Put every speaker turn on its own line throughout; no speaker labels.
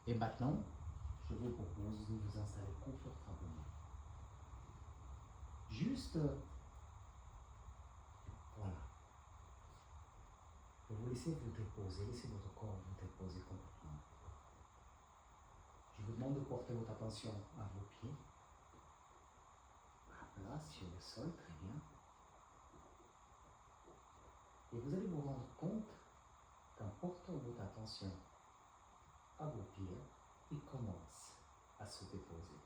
Et maintenant, je vous propose de vous installer confortablement. Juste, voilà. Vous laissez vous déposer, laissez votre corps vous déposer complètement. Je vous demande de porter votre attention à vos pieds, à plat sur le sol, très bien. Et vous allez vous rendre compte qu'en portant votre attention à vos pieds, ils commencent à se déposer,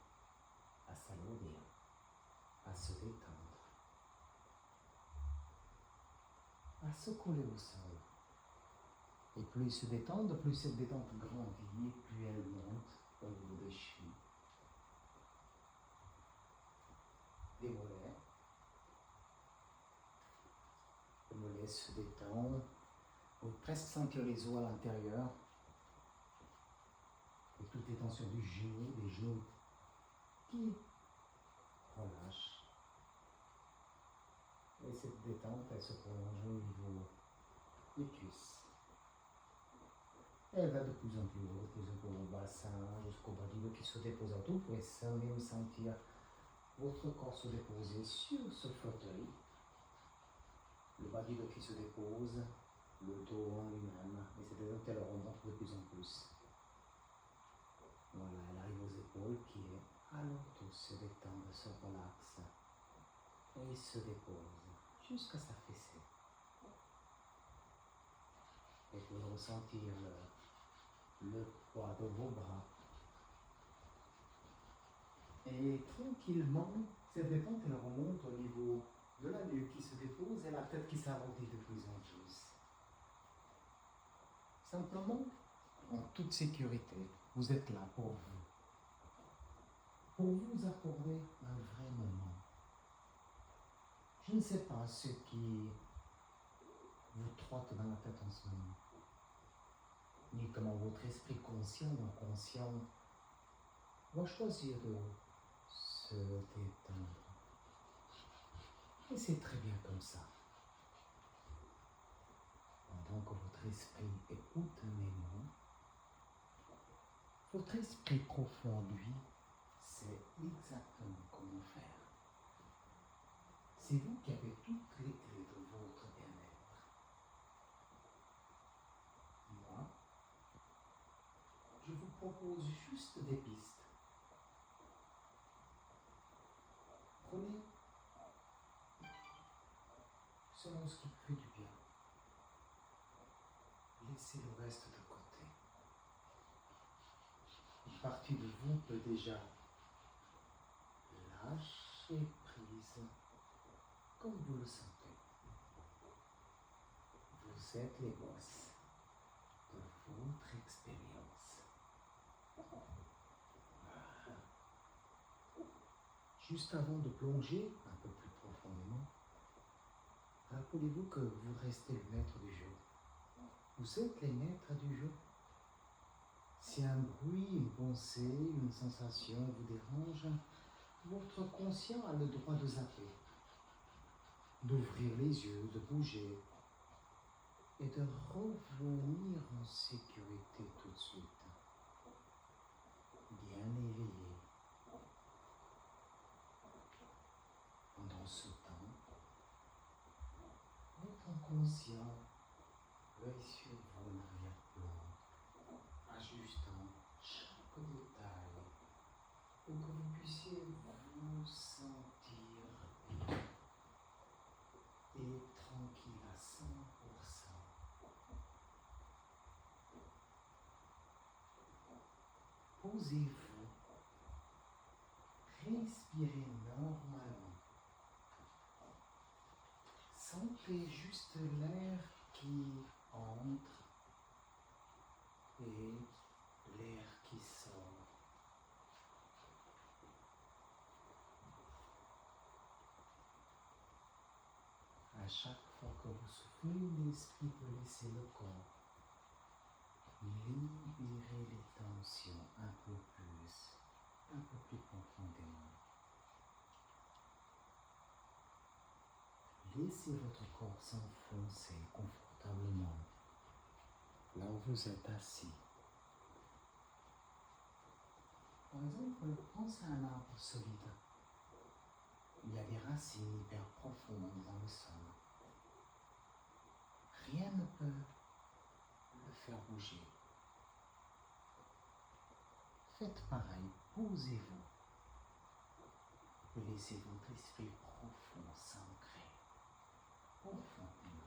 à s'alourdir, à se détendre, à se coller au sol. Et plus ils se détendent, plus cette détente grandit, plus elle monte au niveau des chevilles, des mollets. Les mollets se détendent. Vous pouvez presque sentir les os à l'intérieur. Et toutes les tensions du genou, des genoux qui relâchent. Et cette détente, elle se prolonge au niveau des cuisses. Elle va de plus en plus haut, de plus en plus au bassin, jusqu'au bas du dos qui se dépose autour. Vous pouvez même sentir votre corps se déposer sur ce fauteuil. Le bas du dos qui se dépose, le dos en lui-même, et cette détente, elle remonte de plus en plus. Voilà, elle arrive aux épaules qui est à leur tour se détend, se relaxe et se dépose jusqu'à s'affaisser. Et vous pouvez ressentir le poids de vos bras. Et tranquillement, cette détente, elle remonte au niveau de la nuque qui se dépose et la tête qui s'arrondit de plus en plus. Simplement, en toute sécurité, vous êtes là pour vous accorder un vrai moment. Je ne sais pas ce qui vous trotte dans la tête en ce moment, ni comment votre esprit conscient ou inconscient va choisir de se détendre. Et c'est très bien comme ça. Pendant que votre esprit écoute mes mots, votre esprit profond, lui, sait exactement comment faire. C'est vous qui avez toutes les clés de votre bien-être. Moi, je vous propose juste des pistes. Prenez selon ce qui fait du bien. Laissez le reste de côté. Une partie de vous peut déjà lâcher prise comme vous le sentez. Vous êtes les boss de votre expérience. Voilà. Juste avant de plonger un peu plus profondément, rappelez-vous que vous restez le maître du jeu. Vous êtes les maîtres du jeu. Si un bruit, une pensée, une sensation vous dérange, votre conscient a le droit de zapper, d'ouvrir les yeux, de bouger et de revenir en sécurité tout de suite, bien éveillé. Pendant ce temps, votre inconscient veille sur vous en arrière-plan, ajustant chaque détail pour que vous puissiez vous sentir bien et tranquille à 100%. Posez-vous, respirez normalement. Sentez juste l'air qui entre et l'air qui sort. À chaque fois que vous soufflez, l'esprit peut laisser le corps libérer les tensions un peu plus profondément. Laissez votre corps s'enfoncer confortablement là où vous êtes assis. Par exemple, pense à un arbre solide. Il y a des racines hyper profondes dans le sol. Rien ne peut le faire bouger. Faites pareil, posez-vous et laissez votre esprit profond s'ancrer profondément.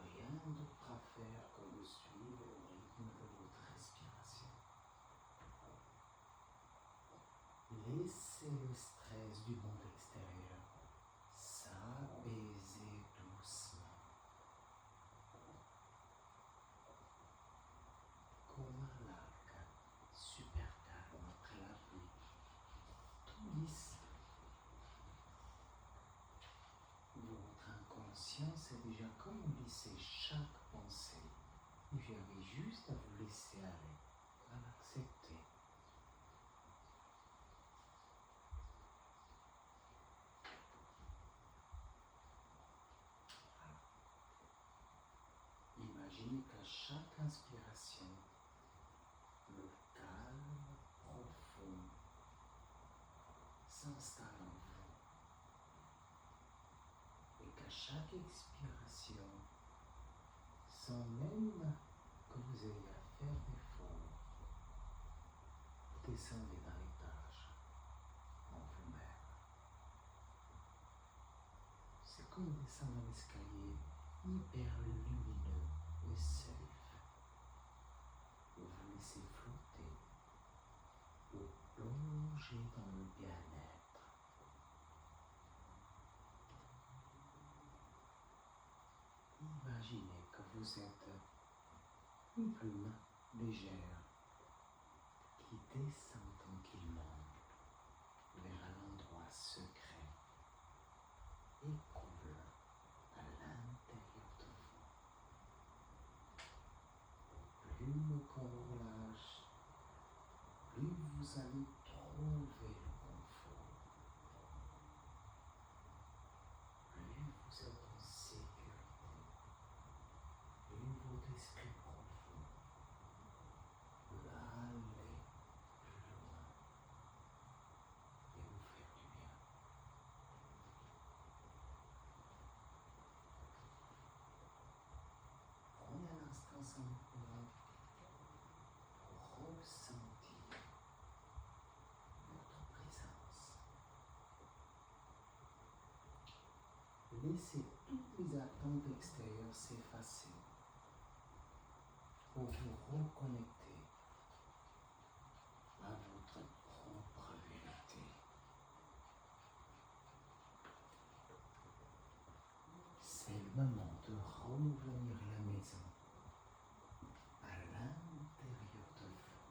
Rien d'autre à faire que de suivre le rythme de votre respiration. Laissez le stress du monde extérieur s'apaiser doucement. Comme un lac super calme après la pluie, tout lisse. Votre inconscience est déjà comme lisser chaque pensée. Et vous avez juste à vous laisser aller, à l'accepter. Imaginez qu'à chaque inspiration, le calme profond s'installe en vous. Et qu'à chaque expiration, sans même que vous ayez à faire d'efforts, vous descendez d'un étage en vous-même. C'est comme descendre un escalier hyper lumineux et safe. Vous vous laissez flotter ou plonger dans le bien-être. Imaginez que vous êtes une plume légère qui descend tranquillement vers un endroit secret et coule à l'intérieur de vous. Plus le corps relâche, plus vous allez trouver le confort. Plus vous êtes en sécurité, plus votre esprit profond peut aller plus loin et vous faire du bien. Prenez un instant simplement pour ressentir votre présence. Laissez toutes les attentes extérieures s'effacer pour vous reconnecter à votre propre vérité. C'est le moment de revenir à la maison, à l'intérieur de vous.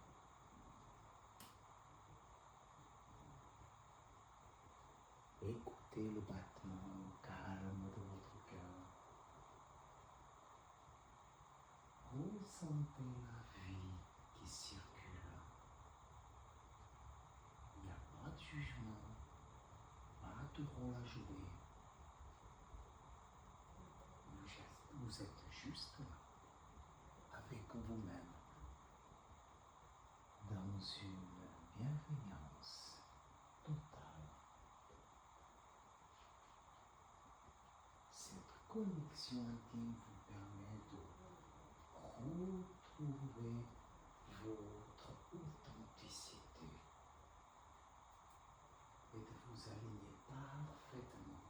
Écoutez le battement calme de votre cœur. Ressentez la vie qui circule. Il n'y a pas de jugement, pas de rôle à jouer. Vous êtes juste là, avec vous-même, dans une bienveillance totale. Cette connexion intime vous permet de retrouver votre authenticité et de vous aligner parfaitement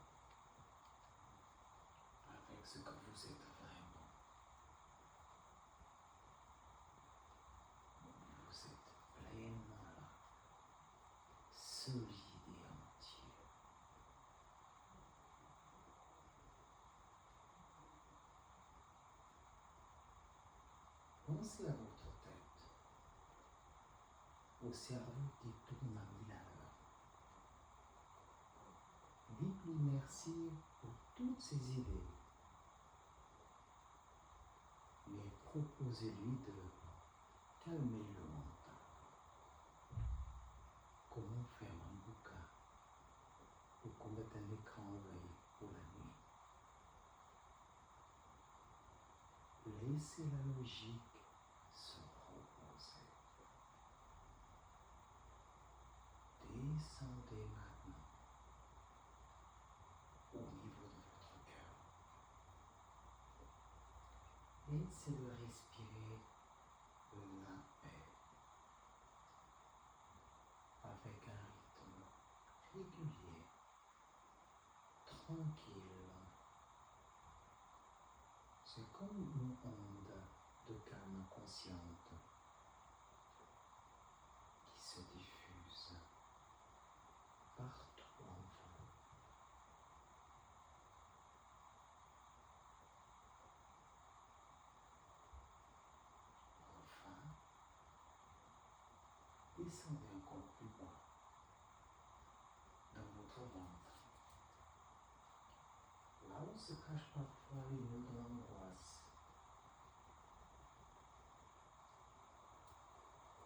avec ce que vous êtes vraiment. Vous êtes pleinement là, solide et entier. Pensez à votre tête, au cerveau qui tourne à 1000 à l'heure. Dites-lui merci pour toutes ces idées, mais proposez-lui de calmer le mental. Comment faire un bouquin ou comment mettre un écran en veille pour la nuit. Laissez la logique se reposer. Descendez maintenant au niveau de votre cœur. Essayez de respirer la paix avec un rythme régulier, tranquille. C'est comme une onde de calme consciente qui se diffuse partout en vous. Enfin, descendez encore plus bas dans votre ventre, là où se cache parfois les nœuds de l'angoisse.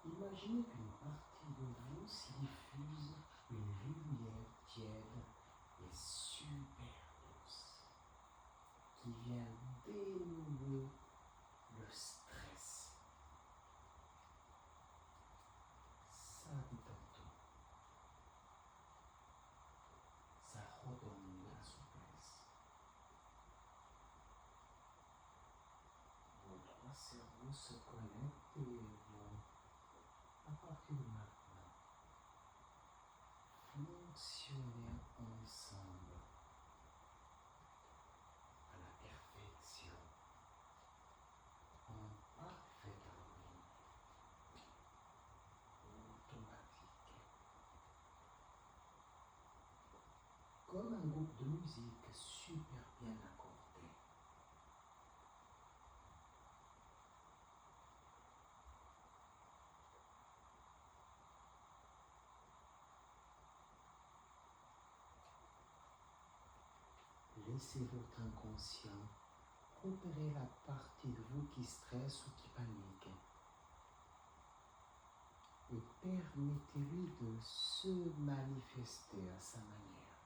Imaginez qu'une partie de vous s'y diffuse une lumière tiède et super douce qui vient dénouer le stress. Ça détend tout. Ça redonne la souplesse. Vos trois cerveaux se connectent et vont, à partir de maintenant, fonctionner ensemble à la perfection, en parfaite harmonie, automatique, comme un groupe de musique super bien accordé. Laissez votre inconscient repérer la partie de vous qui stresse ou qui panique et permettez-lui de se manifester à sa manière.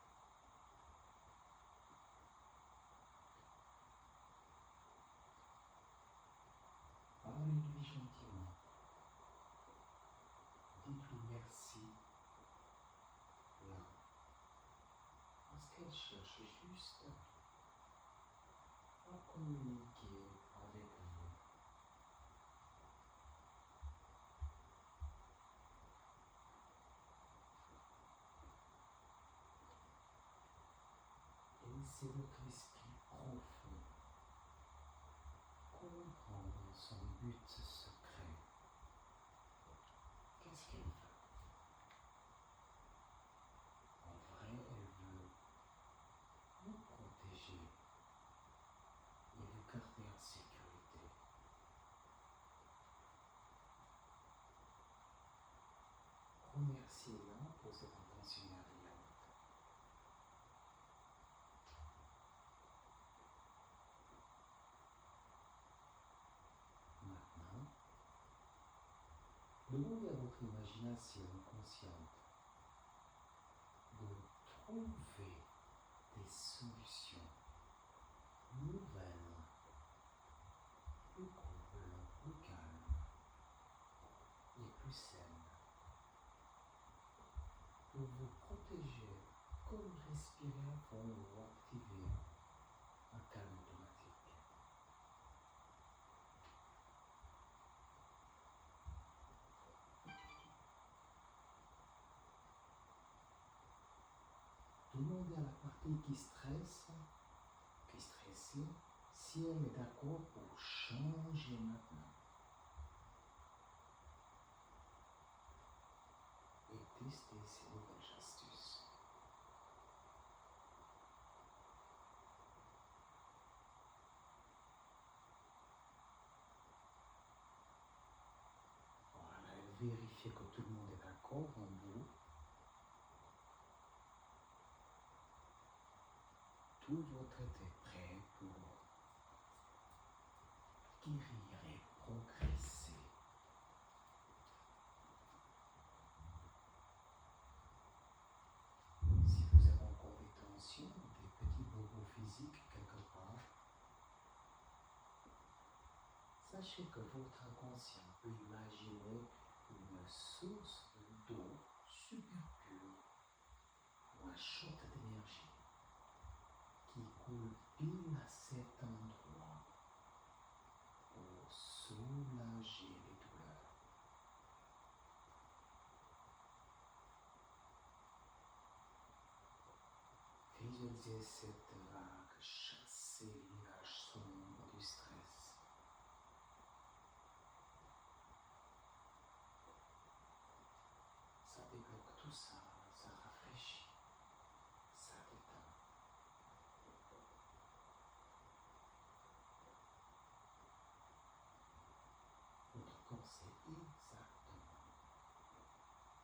Parlez-lui gentiment. Dites-lui merci là, parce qu'elle cherche juste à communiquer avec vous. Laissez votre esprit profond comprendre son but secret. Qu'est-ce qu'elle veut? En vrai, elle veut vous protéger et vous garder en sécurité. Remerciez-la pour cette intention bienveillante. Maintenant, demandez à votre imagination consciente de trouver des solutions nouvelles, plus cool, plus calmes et plus saines pour vous protéger comme respirer à fond ou activer un calme automatique. Demandez à la partie qui stresse, qui est stressée, si elle est d'accord pour changer maintenant. Et tester ces nouvelles astuces. Voilà, et vérifiez que tout le monde est d'accord en vous. Tout votre tête est prêt pour guérir et progresser. Si vous avez encore des tensions, des petits bobos physiques quelque part, sachez que votre inconscient peut imaginer une source d'eau super pure ou un shot d'énergie qui coule pile à cet endroit pour soulager les douleurs. Visualisez cette vague chasser les nuages sombres du stress. Ça débloque tout ça, ça rafraîchit, ça détend. Votre corps sait exactement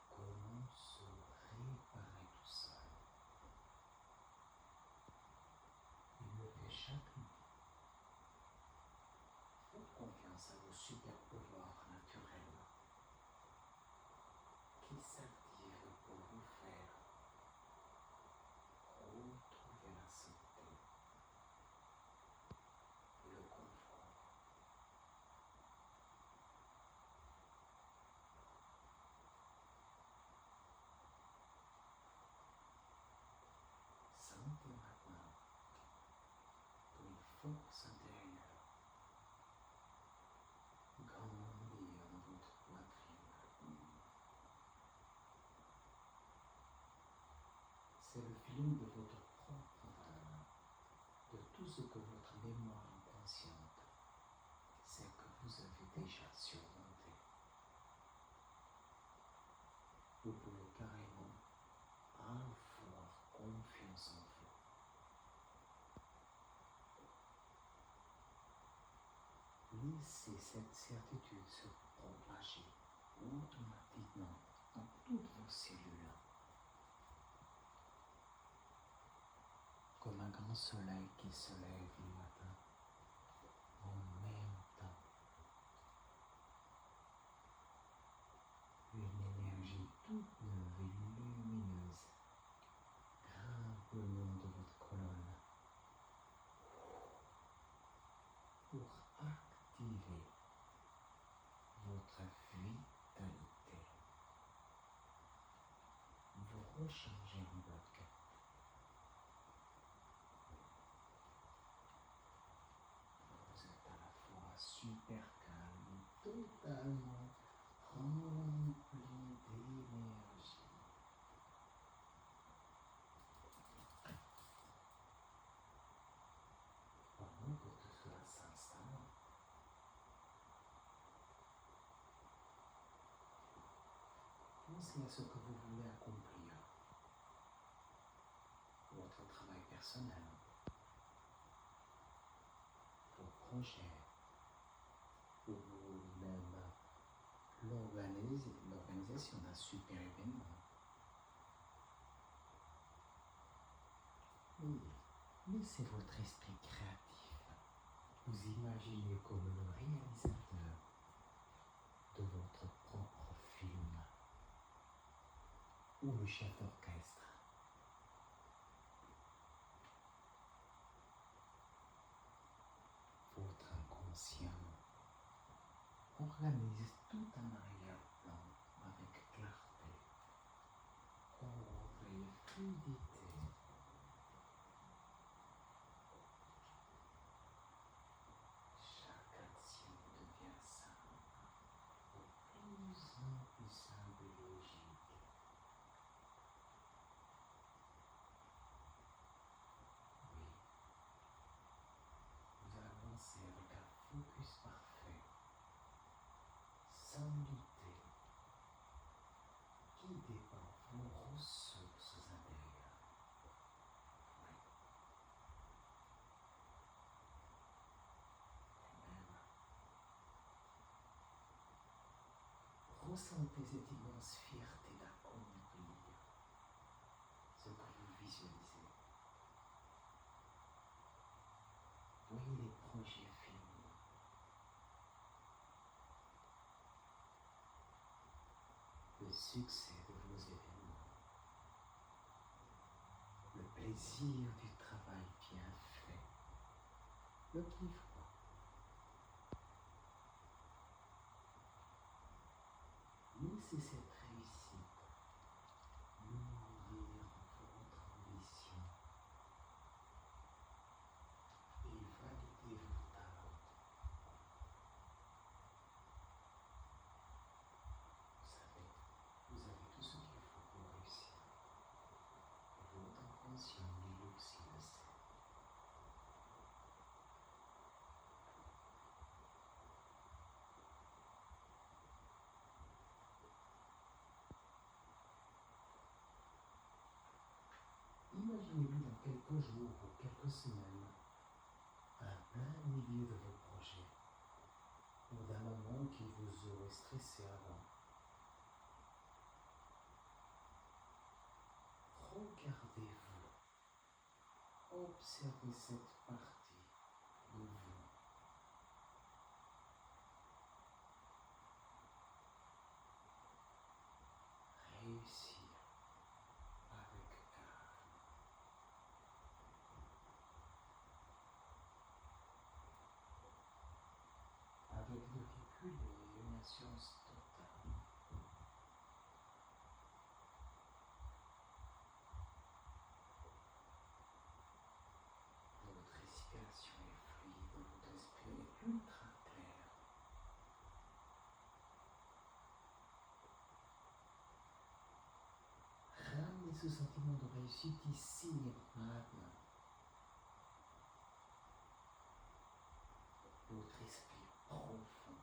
comment se réparer tout seul. Il le fait chaque nuit. Faites confiance à vos super pouvoirs naturels qui s'activent pour vous faire retrouver la santé et le confort. Sentez maintenant une force intérieure grandir dans votre poitrine. C'est le feeling de votre propre valeur, de tout ce que votre mémoire inconsciente sait que vous avez déjà surmonté. Vous pouvez carrément avoir confiance en vous. Laissez cette certitude se propager automatiquement dans toutes vos cellules, comme un grand soleil qui se lève le matin en même temps. Une énergie toute neuve et lumineuse grimpe le long de votre colonne pour activer votre vitalité. Vous rechargez en bloc. Vous êtes à la fois super calme et totalement rempli d'énergie. Pendant que tout cela s'installe, pensez à ce que vous voulez accomplir. Votre travail personnel, vos projets, ou même l'organisation d'un super événement. Oui, laissez votre esprit créatif vous imaginer comme le réalisateur de votre propre film ou le chef d'orchestre. Votre inconscient organise tout un arrière-plan avec clarté, ordre et fluidité. Chaque action devient simple, de plus en plus simple et logique. Oui, vous avancez avec un focus parfait, sans douter, guidé par vos ressources intérieures. Oui. Et même, ressentez cette immense fierté d'accomplir ce que vous visualisez. Voyez les projets finis, le succès de vos événements, le plaisir du travail bien fait, le kiff. Laissez cette réussite nourrir votre ambition et valider vos talents. Vous avez tout ce qu'il faut pour réussir. Et votre inconscient, lui aussi le sait. Imaginez-vous dans quelques jours ou quelques semaines, en plein milieu de vos projets, ou d'un moment qui vous aurait stressé avant. Regardez-vous, observez cette partie de vous. Réussir avec calme. Avec du recul et une assurance totale. Votre respiration est fluide, votre esprit est ultra clair. Ramenez ce sentiment de réussite ici et maintenant. Votre esprit profond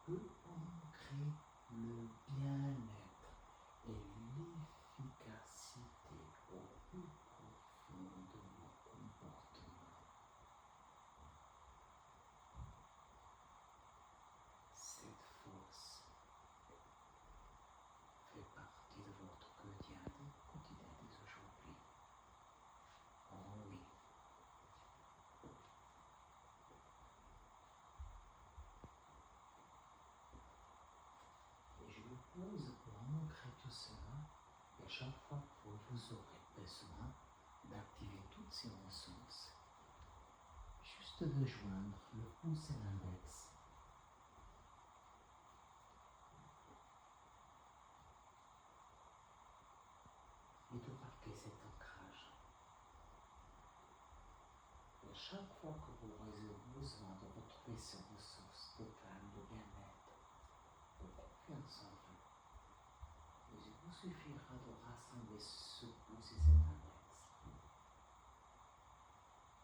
peut ancrer le bien-être et l'efficacité au plus profond de vos comportements. Cette force fait partie de votre quotidien dès aujourd'hui. Oh oui. Et je vous pose pour ancrer tout cela, et chaque fois que vous aurez besoin d'activer toutes ces ressources, juste de joindre le pouce et l'index. Et de marquer cet ancrage. Et chaque fois que vous aurez besoin de retrouver ces ressources de calme, de bien-être, de confiance en vous, il vous suffira de rassembler ce pouce et cet index,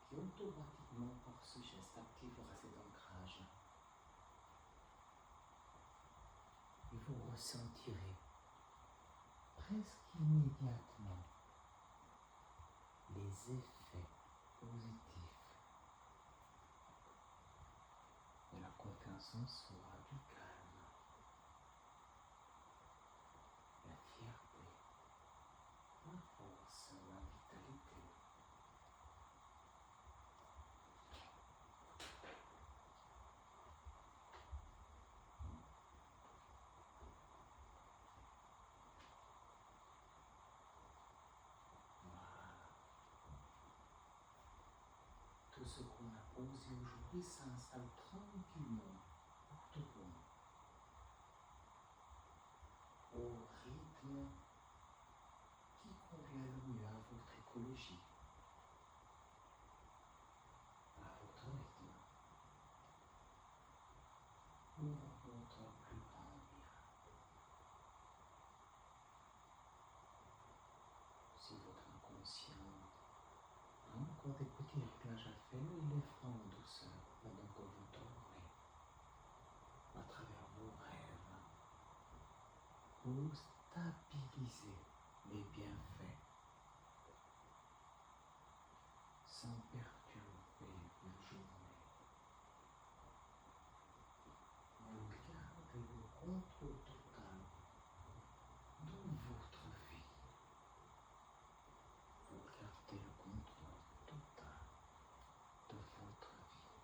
qui automatiquement par ce geste activera cet ancrage. Et vous ressentirez presque immédiatement les effets positifs de la confiance en soi, du calme, la fierté, la force, la vitalité. Voilà. Tout ce qu'on a posé aujourd'hui s'installe tranquillement pour tout le monde, au rythme qui convient le mieux à votre écologie, à votre rythme, pour votre plus grand bien. Si votre inconscient a encore des petits réglages à faire, il les fera en douceur pendant que vous dormez, à travers vos rêves, pour stabiliser les bienfaits sans perturber vos journées. Vous gardez le contrôle total de votre vie. Vous gardez le contrôle total de votre vie.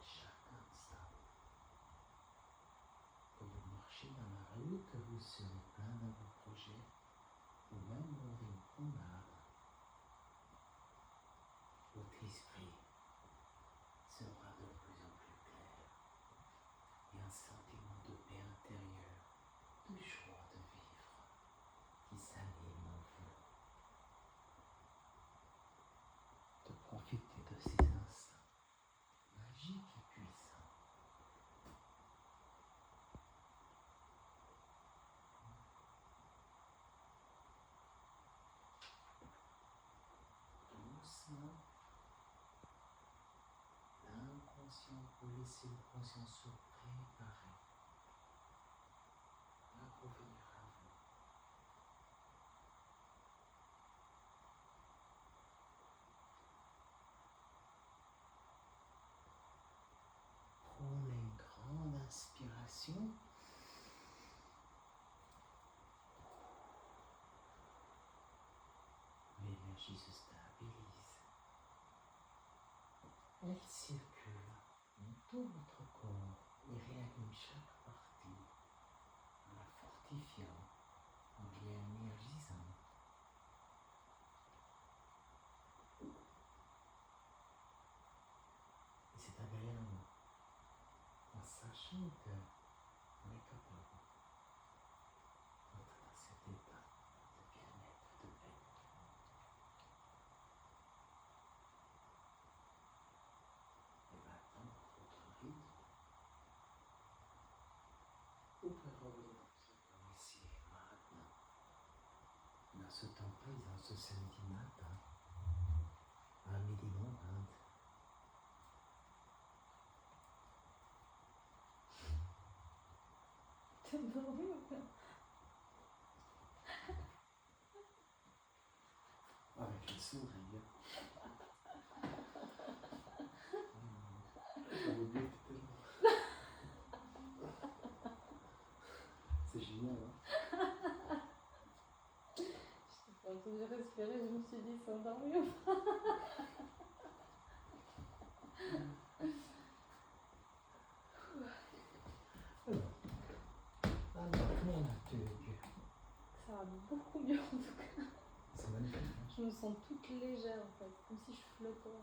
Chaque instant que vous marchez dans la rue, que vous serez plein de vos projets, ou même lors d'une promenade, de joie de vivre qui s'anime en vous, de profiter de ces instants magiques et puissants. Doucement, l'inconscient, vous laissez le conscient se préparer à revenir à vous. Prenez une grande inspiration. L'énergie se stabilise. Elle circule dans tout votre corps et réanime chaque partie en la fortifiant, en l'énergisant. Et c'est agréable en sachant que on est capable d'entrer dans cet état de bien-être, de paix. Et maintenant, votre rythme, vous pouvez revenir dans votre corps ici, maintenant, dans ce temps présent, ce samedi matin, à midi moins 20.
T'es dormi ou pas?
Avec le sourire.
J'avais oublié que t'étais là. C'est génial, hein?
Je t'ai pas entendu respirer, je me suis dit, c'est endormi ou pas?
Alors, comment vas-tu?
Ça va beaucoup mieux en tout cas.
C'est magnifique, hein?
Je me sens toute légère en fait, comme si je flottais.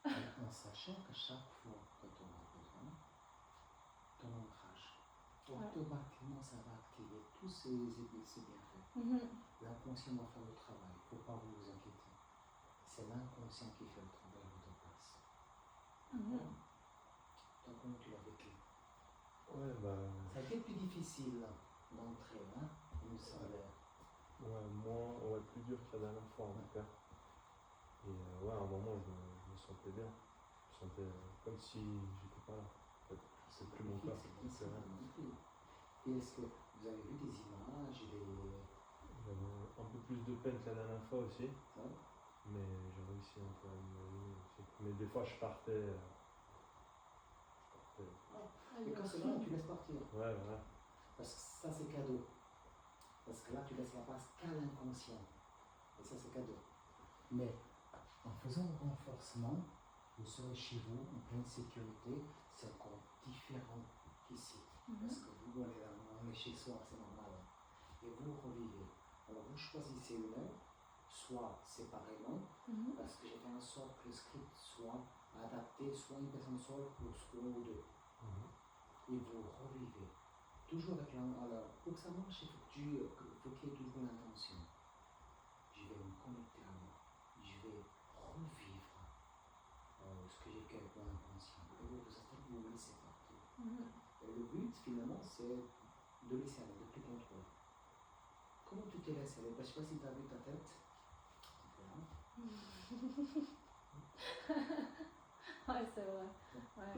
En sachant qu'à chaque fois que tu auras besoin, ton ancrage, automatiquement ça va activer tous ces bienfaits. L'inconscient va faire le travail, il ne faut pas vous inquiéter. C'est l'inconscient qui fait le travail à votre place. Donc, comment tu l'as vécu?
Ouais, bah.
Ça a été plus difficile d'entrer, hein, il me semblait.
Ouais, plus dur que la dernière fois en tout cas. Et ouais, à un moment, je me sentais bien. Je me sentais comme si j'étais pas là. En fait, c'est plus mon corps.
C'est difficile de montrer. Et est-ce que vous avez vu des images,
J'avais un peu plus de peine que la dernière fois aussi.
Ouais.
Mais j'ai réussi un peu à m'imaginer aussi. Mais des fois, je partais.
Et quand c'est là, tu laisses partir.
Ouais, voilà.
Parce que ça, c'est cadeau. Parce que là, tu laisses la place qu'à l'inconscient. Et ça, c'est cadeau. Mais en faisant le renforcement, vous serez chez vous, en pleine sécurité. C'est encore différent qu'ici. Parce que vous, on est chez soi, c'est normal. Et vous revivez. Alors, vous choisissez une heure, soit séparément, parce que j'ai fait en sorte que le script soit adapté, soit une personne seule ou deux. Et vous revivez. Toujours avec alors, pour que ça marche, il faut qu'il y ait toujours l'intention. Je vais me connecter à moi. Je vais revivre ce que j'ai fait avec mon inconscient. Et vous installez, vous me laissez partir. Et le but, finalement, c'est de laisser aller, de tout contrôler. Comment tu te laisses aller? Je ne sais pas si tu as vu ta tête.
Ouais, c'est vrai. Ouais.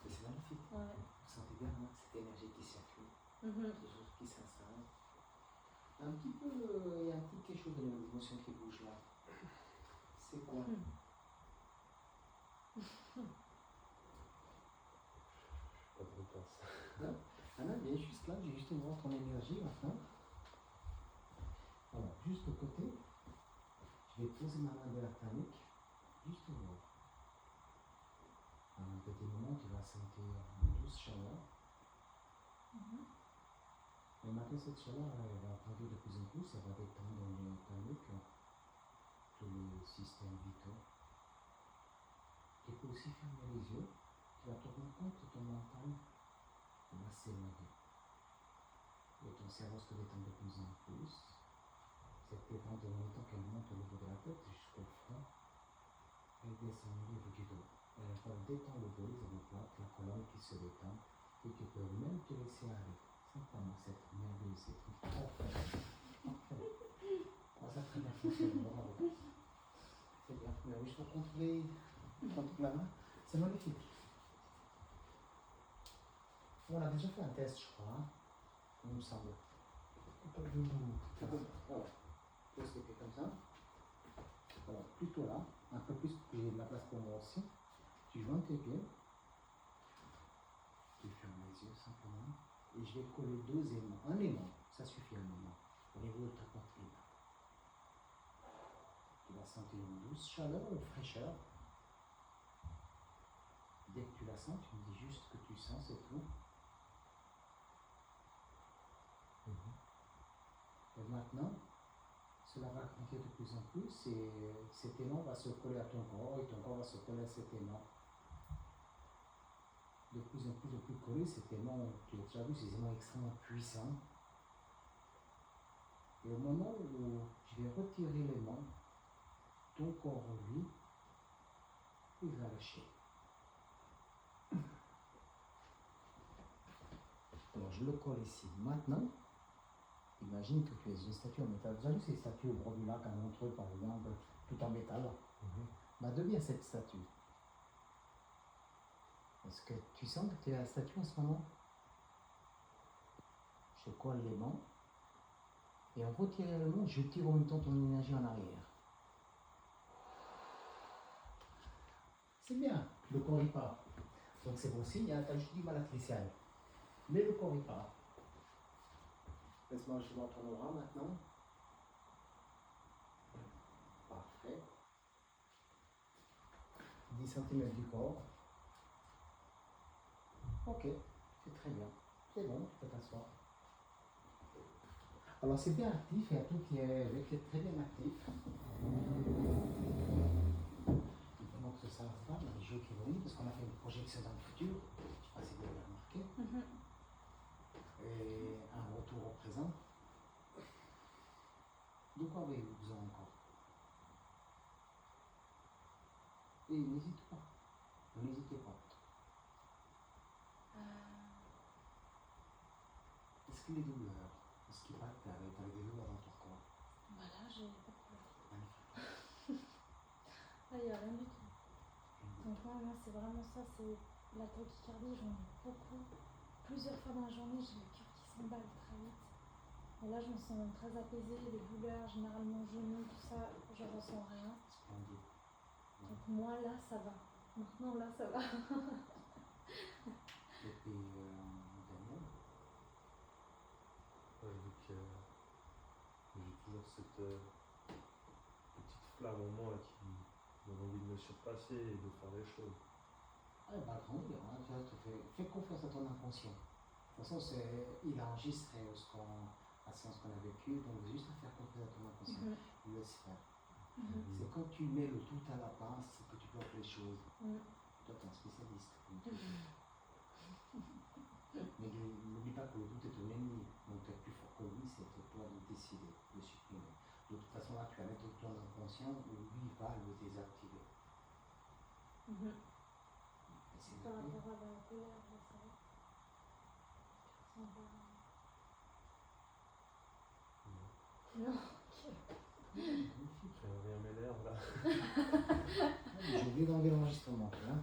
Mais c'est magnifique.
Ouais.
Vous sentez bien hein, cette énergie qui circule, toujours qui s'installe. Un petit peu, il y a un petit quelque chose de l'émotion qui bouge là. C'est quoi?
Pas trop intense.
Non? Anna, viens juste là, j'ai juste voir ton énergie maintenant. Alors, juste au côté, je vais poser ma main de la tanique, juste au voir. En un petit moment, tu vas sentir une douce chaleur. Et maintenant, cette chaleur, elle va grandir de plus en plus, elle va détendre ta nuque, tous les systèmes vitaux. Tu peux aussi fermer les yeux, tu vas te rendre compte que ton mental va s'éloigner. Et ton cerveau se détend de plus en plus. Cette détente en même temps qu'elle monte au niveau de la tête jusqu'au front. Elle descend au niveau du dos. Elle va détendre le dos, les omoplates, la colonne qui se détend. Et tu peux même te laisser aller. Simplement cette merveilleuse, c'est parfait. Ça a très bien fonctionné, bravo. C'est bien. Mais oui, je peux contrôler la main. C'est magnifique. On a déjà fait un test, je crois, hein, il me semble. Voilà. Tu peux se comme ça. Voilà, plutôt là, un peu plus, puis j'ai de la place pour moi aussi. Tu joins tes pieds. Tu fermes les yeux simplement. Et je vais coller deux aimants. Un aimant, ça suffit un aimant. Au niveau de ta poitrine. Tu vas sentir une douce chaleur ou fraîcheur. Dès que tu la sens, tu me dis juste ce que tu sens, c'est tout. Et maintenant, cela va grandir de plus en plus et cet aimant va se coller à ton corps et ton corps va se coller à cet aimant. De plus en plus collé, cet aimant, tu as déjà vu, ces aimants extrêmement puissants. Et au moment où je vais retirer l'aimant, ton corps, lui, il va lâcher. Alors je le colle ici. Maintenant, imagine que tu es une statue en métal. Vous avez vu ces statues au bord du lac à Montreux, par exemple, tout en métal. Bah, deviens cette statue. Est-ce que tu sens que tu es la statue en ce moment? Je colle l'aimant. Et en retirant l'aimant, je tire en même temps ton énergie en arrière. C'est bien, le corps y part. Donc c'est bon signe, tu as juste du mal à te laisser aller. Mais le corps y part. Laisse-moi je vois ton aura maintenant. Parfait. 10 cm du corps. Ok, c'est très bien. C'est bon, tu peux t'asseoir. Alors c'est bien actif, il y a tout qui est très bien actif. Évidemment que ça s'arrête pas, il y a des jeux qui vont parce qu'on a fait une projection dans le futur, je ne sais pas si vous l'avez remarqué, et un retour au présent. De quoi avez-vous besoin encore? Et n'hésite pas, n'hésitez pas. Est-ce que les douleurs, est-ce qu'il paraît que tu as des douleurs dans ton corps?
Voilà, j'ai pas de problème.
Magnifique.
Ah, il n'y a rien du tout. Donc moi c'est vraiment ça, c'est la tachycardie, j'en ai beaucoup. Plusieurs fois dans la journée, j'ai le cœur qui s'emballe très vite. Et là, je me sens très apaisée, les douleurs, généralement genoux, tout ça, je ressens rien.
Splendide.
Donc moi, là, ça va. Maintenant, là, ça va.
Et puis, Daniel,
Vu que j'ai toujours cette petite flamme en moi qui donne envie de me surpasser et de faire les choses.
elle va grandir, hein, tu vois, fais confiance à ton inconscient. De toute façon, il a enregistré la séance qu'on a vécue, donc juste à faire confiance à ton inconscient. Il laisse faire. C'est quand tu mets le tout à la pince que tu bloques les choses. Toi, tu es un spécialiste. Mais n'oublie pas que le doute est ton ennemi, donc tu es plus fort que lui, c'est à toi de décider, de supprimer. De toute façon, là, tu vas mettre ton inconscient où lui va le désactiver.
Par rapport à la colère, là, ça va. Je ressens pas. Non, ok.
J'aimerais bien m'énerver là.
J'ai oublié d'enlever l'enregistrement, tu vois.